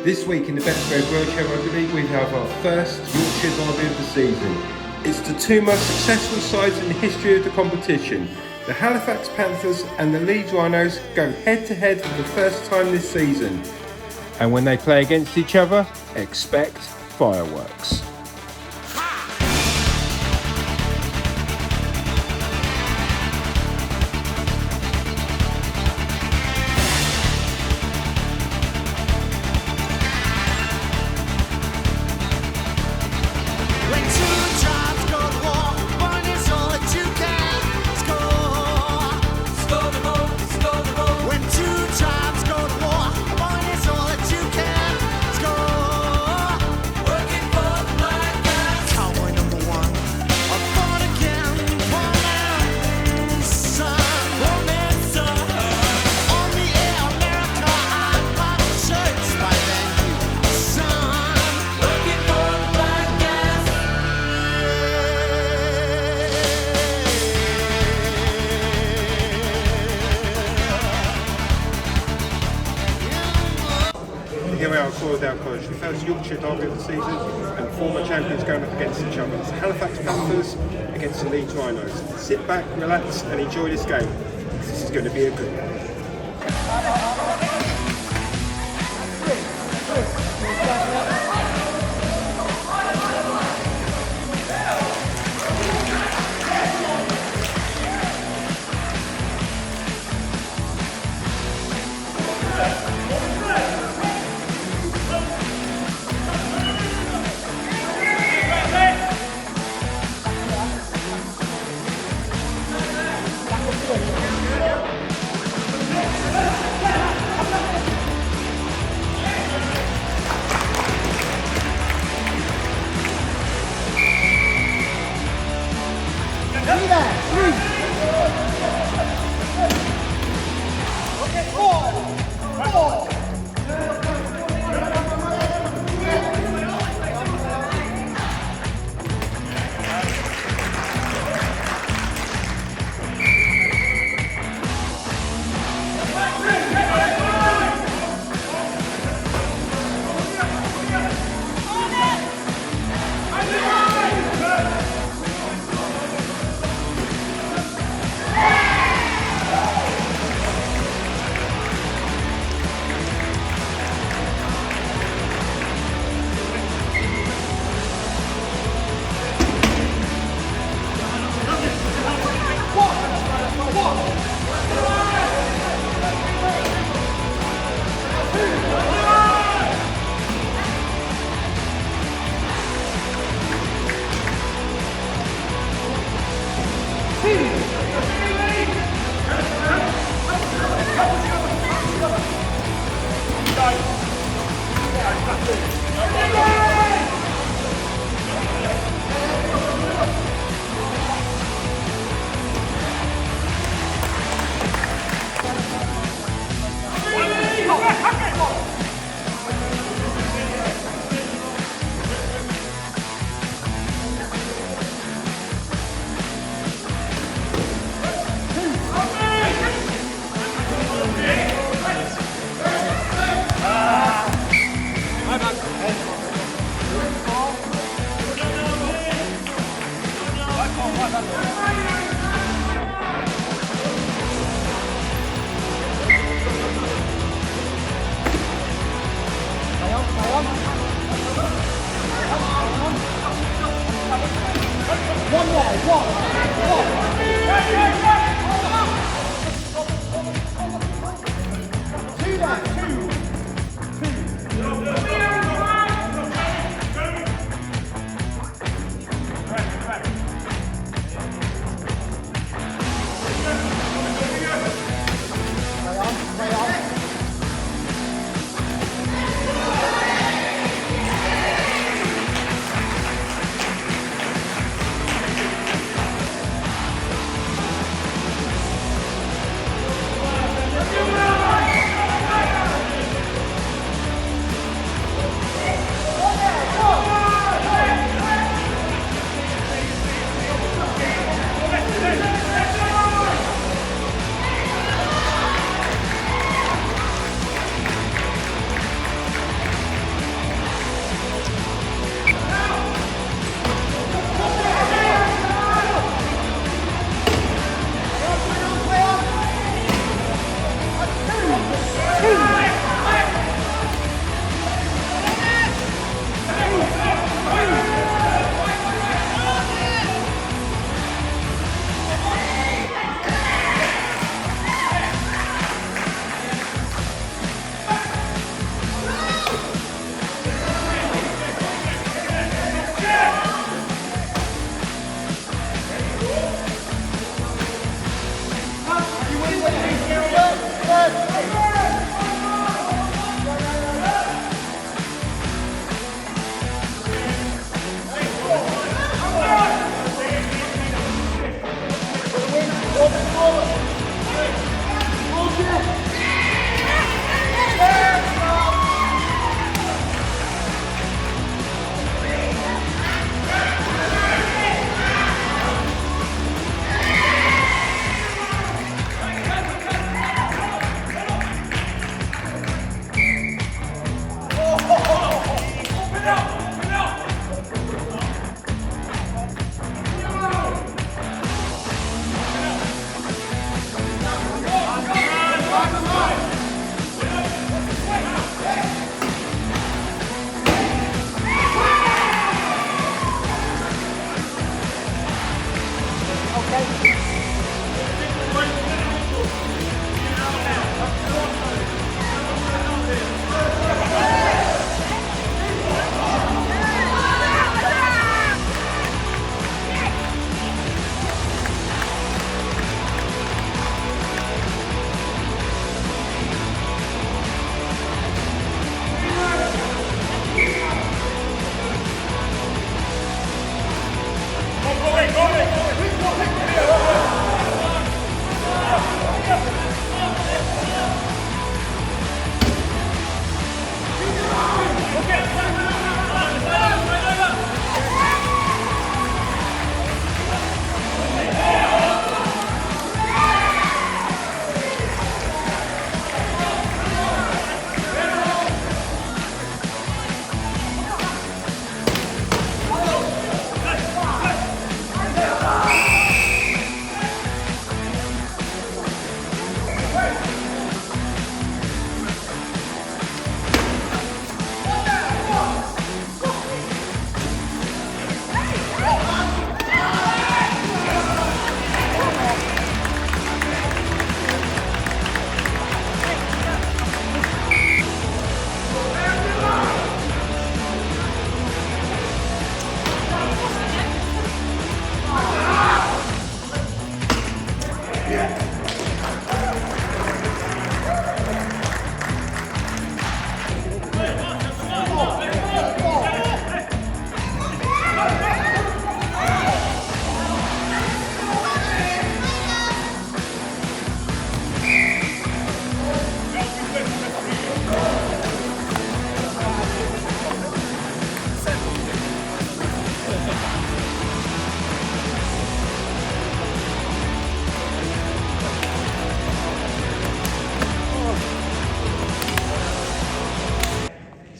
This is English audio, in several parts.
This week in the Betfred Rugby, we have our first Yorkshire derby of the season. It's the two most successful sides in the history of the competition. The Halifax Panthers and the Leeds Rhinos go head to head for the first time this season. And when they play against each other, expect fireworks. Here we are at Roundup, the first Yorkshire derby of the season, and former champions going up against each other. It's the Halifax Panthers against the Leeds Rhinos. Sit back, relax, and enjoy this game. This is going to be a good one.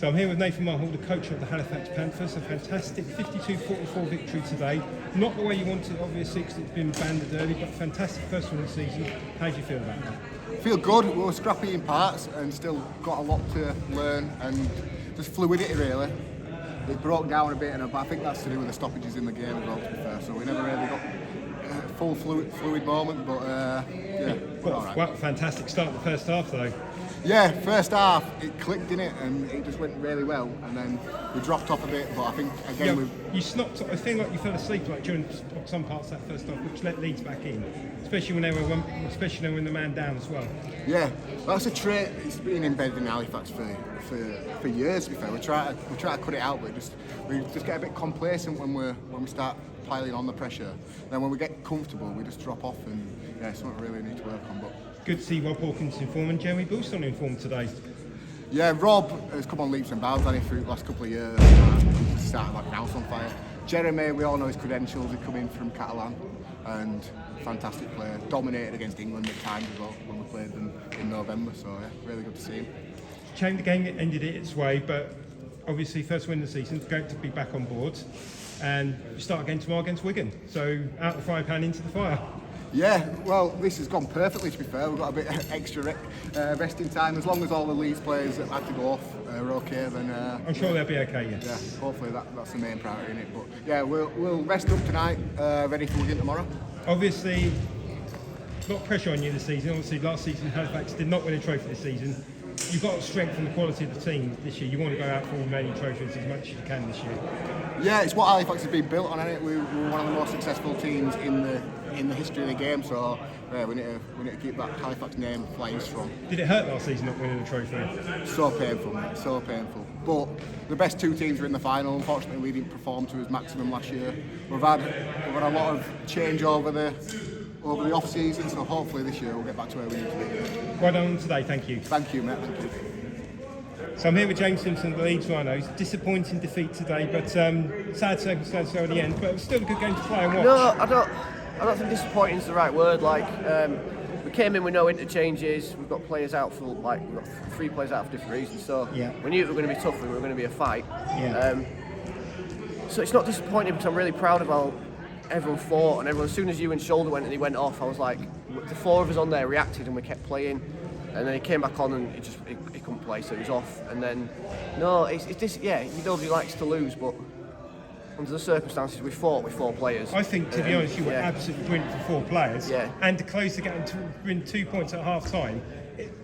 So I'm here with Nathan Marhall, the coach of the Halifax Panthers. A fantastic 52-44 victory today. Not the way you wanted, obviously, because it's been banded early, but fantastic first one of the season. How do you feel about that? Feel good. We were scrappy in parts and still got a lot to learn, and just fluidity really. It broke down a bit, but I think that's to do with the stoppages in the game as well, to be fair. So we never really got a full fluid moment, but yeah. Well, fantastic start of the first half though. Yeah, first half it clicked in it and it just went really well, and then we dropped off a bit. But I think again you snopped. I feel like you fell asleep like during some parts of that first half, which let Leeds back in, especially when they were the man down as well. Yeah, that's a trait. It's been embedded in Halifax for years. To be fair, we try to cut it out, but we just get a bit complacent when we start piling on the pressure. Then when we get comfortable, we just drop off, and yeah, it's something we really need to work on. But good to see Rob Hawkins in form and Jeremy Boulston in form today. Yeah, Rob has come on leaps and bounds on it through the last couple of years. He started like an house on fire. Jeremy, we all know his credentials. He come in from Catalan, and fantastic player. Dominated against England at times as well when we played them in November. So yeah, really good to see him. Shame the game ended it its way, but obviously first win of the season, going to be back on board, and you start again tomorrow against Wigan. So out the frying pan into the fire. Yeah, well, this has gone perfectly, to be fair. We've got a bit extra resting time. As long as all the Leeds players that had to go off are okay, then I'm sure they'll be okay, yes. Yeah, hopefully that's the main priority in it. But yeah, we'll rest up tonight, ready for Wigan tomorrow. Obviously, a lot of pressure on you this season. Obviously, last season Halifax did not win a trophy this season. You've got to strengthen the quality of the team this year. You want to go out for all remaining trophies as much as you can this year. Yeah, it's what Halifax has been built on, isn't it? We're one of the most successful teams in the history of the game, so yeah, we need to keep that Halifax name flying strong. Did it hurt last season not winning a trophy? So painful, mate, so painful. But the best two teams were in the final. Unfortunately, we didn't perform to his maximum last year. We've had a lot of change over the off season, so hopefully this year we'll get back to where we need to be. Well done today, thank you. Thank you, mate. Thank you. So I'm here with James Simpson, the Leeds Rhinos. Disappointing defeat today, but sad circumstances at the end. But it was still a good game to play and watch. No, I don't think disappointing is the right word. Like we came in with no interchanges. We've got players out for we've got 3 players out for different reasons. So yeah, we knew it was going to be tough. We were going to be a fight. Yeah. So it's not disappointing because I'm really proud of how everyone fought, and everyone. As soon as Ewan's shoulder went and he went off, I was like, the 4 of us on there reacted and we kept playing. And then he came back on and he couldn't play, so he was off. And then, no, it's this. Yeah, nobody likes to lose, but under the circumstances, we fought with 4 players. I think, to be honest, you were absolutely brilliant for 4 players. Yeah. And to close the game to win 2 points at half time,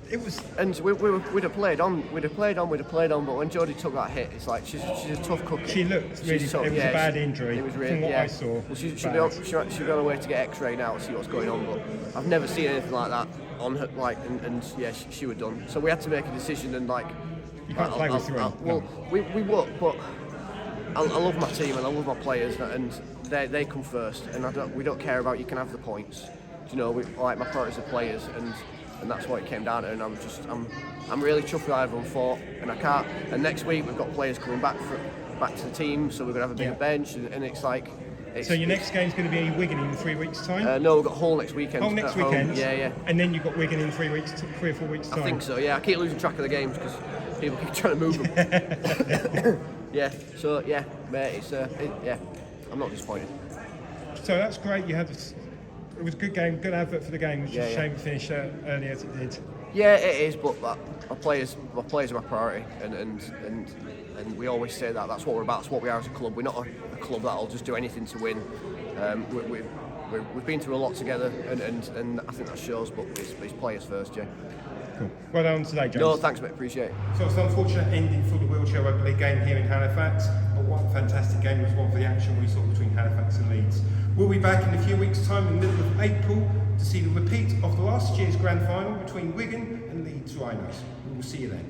it was. And we'd have played on, but when Jodie took that hit, it's like she's a tough cookie. She looked really tough. It was a bad injury. It was really, from what I saw. Well, she'll be on her way to get X-ray now to see what's going on, but I've never seen anything like that on her, like, and yeah, she was done. So we had to make a decision, and like, you can't play with 3. Well, we would, but I love my team and I love my players, and they come first, and we don't care about you can have the points. You know, my priorities are players, and that's what it came down to. And I'm really chuffed with how everyone fought, and I can't. And next week we've got players coming back to the team, so we're gonna have a bigger bench, and it's like. So your next game's going to be Wigan in 3 weeks' time? No, we've got Hull next weekend. Hull next weekend? Yeah. And then you've got Wigan in 3 or 4 weeks' time? I think so, yeah. I keep losing track of the games because people keep trying to move them. Yeah, so yeah, mate, I'm not disappointed. So that's great. It was a good game, good advert for the game, which is a shame it finished early as it did. Yeah, it is, but my players are my priority, and we always say that. That's what we're about. That's what we are as a club. We're not a club that'll just do anything to win. We've been through a lot together, and I think that shows. But it's players first, Jay. Cool. Well done today, James. No, thanks, mate. Appreciate it. So it's an unfortunate ending for the Wheelchair Rugby League game here in Halifax, but what a fantastic game was one for the action we saw between Halifax and Leeds. We'll be back in a few weeks' time in the middle of April to see the repeat of the last year's grand final between Wigan and Leeds Rhinos. We will see you then.